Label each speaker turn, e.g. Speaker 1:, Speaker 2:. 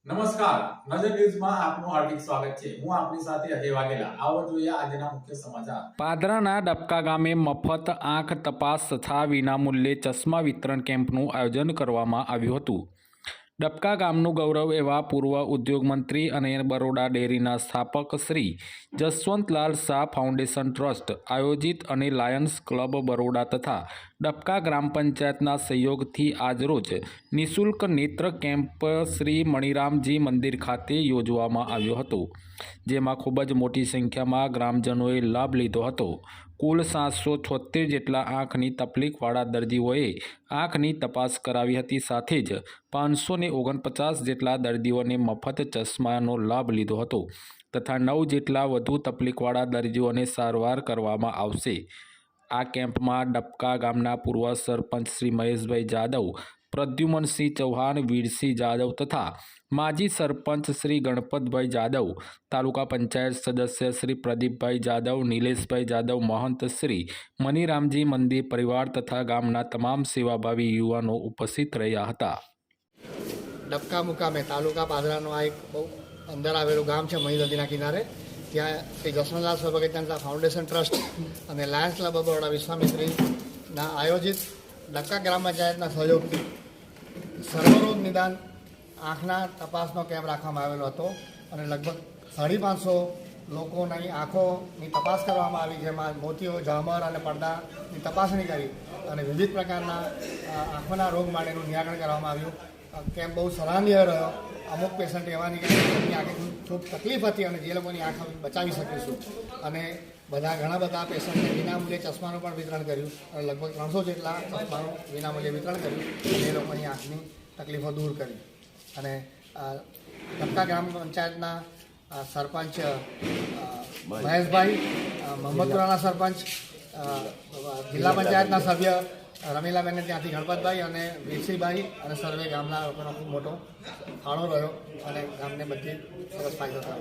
Speaker 1: નમસ્કાર, નજર ન્યૂઝમાં આપનું હાર્દિક સ્વાગત છે। હું આપની સાથે અજય વાઘેલા। આવો જોઈએ આજના મુખ્ય સમાચાર।
Speaker 2: પાદરાના ડબકા ગામે મફત આંખ તપાસ તથા વિનામૂલ્યે ચશ્મા વિતરણ કેમ્પનું આયોજન કરવામાં આવ્યું હતું। ડબકા ગામનું ગૌરવ એવા પૂર્વ ઉદ્યોગ મંત્રી અને બરોડા ડેરીના સ્થાપક શ્રી જસવંતલાલ શાહ ફાઉન્ડેશન ટ્રસ્ટ આયોજિત અને લાયન્સ ક્લબ બરોડા તથા ડબકા ગ્રામ પંચાયતના સહયોગથી આજરોજ નિઃશુલ્ક નેત્ર કેમ્પ શ્રી મણિરામજી મંદિર ખાતે યોજવામાં આવ્યો હતો, જેમાં ખૂબ જ મોટી સંખ્યામાં ગ્રામજનોએ લાભ લીધો હતો। કુલ 776 જેટલા આંખની તકલીફવાળા દર્દીઓએ આંખની તપાસ કરાવી હતી, સાથે જ 549 જેટલા દર્દીઓને મફત ચશ્માનો લાભ લીધો હતો તથા 9 જેટલા વધુ તકલીફવાળા દર્દીઓને સારવાર કરવામાં આવશે। આ કેમ્પમાં ડબકા ગામના પૂર્વ સરપંચ શ્રી મહેશભાઈ જાદવ, પ્રદ્યુમનસિંહ ચૌહાણ, વીરસિંહ જાદવ તથા માજી સરપંચ શ્રી ગણપતભાઈ જાદવ, તાલુકા પંચાયત સદસ્ય શ્રી પ્રદીપભાઈ જાદવ, નિલેશભાઈ જાદવ, મહંત શ્રી મણિરામજી મંદિર પરિવાર તથા ગામના તમામ સેવાભાવી યુવાનો ઉપસ્થિત રહ્યા હતા।
Speaker 3: ડબકા મુકામે તાલુકા પાદરાનો આ એક બહુ અંદર આવેલું ગામ છે, મહી નદીના કિનારે। ત્યાં શ્રી જસવંતલાલ શાહ ફાઉન્ડેશન ટ્રસ્ટ અને લાયન્સ ક્લબ બરોડા વિશ્વામિત્રીના આયોજિત ડબકા ગ્રામ પંચાયતના સહયોગથી સર્વરોગ નિદાન આંખના તપાસનો કેમ્પ રાખવામાં આવેલો હતો અને લગભગ 550 લોકોની આંખોની તપાસ કરવામાં આવી, જેમાં મોતીઓ, ઝામર અને પડદાની તપાસણી કરી અને વિવિધ પ્રકારના આંખોના રોગ માટેનું નિરાકરણ કરવામાં આવ્યું। કેમ્પ બહુ સરાહનીય રહ્યો। અમુક પેશન્ટ એવા નીકળે જેમની આંખે ખૂબ તકલીફ હતી અને જે લોકોની આંખ બચાવી શકીશું, અને ઘણા બધા પેશન્ટને વિનામૂલ્યે ચશ્માનું પણ વિતરણ કર્યું અને લગભગ 300 જેટલા ચશ્માનું વિનામૂલ્યે વિતરણ કર્યું અને એ લોકોની આંખની તકલીફો દૂર કરી। અને ડબકા ગ્રામ પંચાયતના સરપંચ મહેશભાઈ, મોહમ્મદપુરાના સરપંચ, જિલ્લા પંચાયતના સભ્ય રમીલાબેનને ત્યાંથી ગણપતભાઈ અને વીરસિંહભાઈ અને સર્વે ગામના લોકોનો ખૂબ મોટો ફાળો રહ્યો અને ગામને બધી સરસ ફાયદો થયો।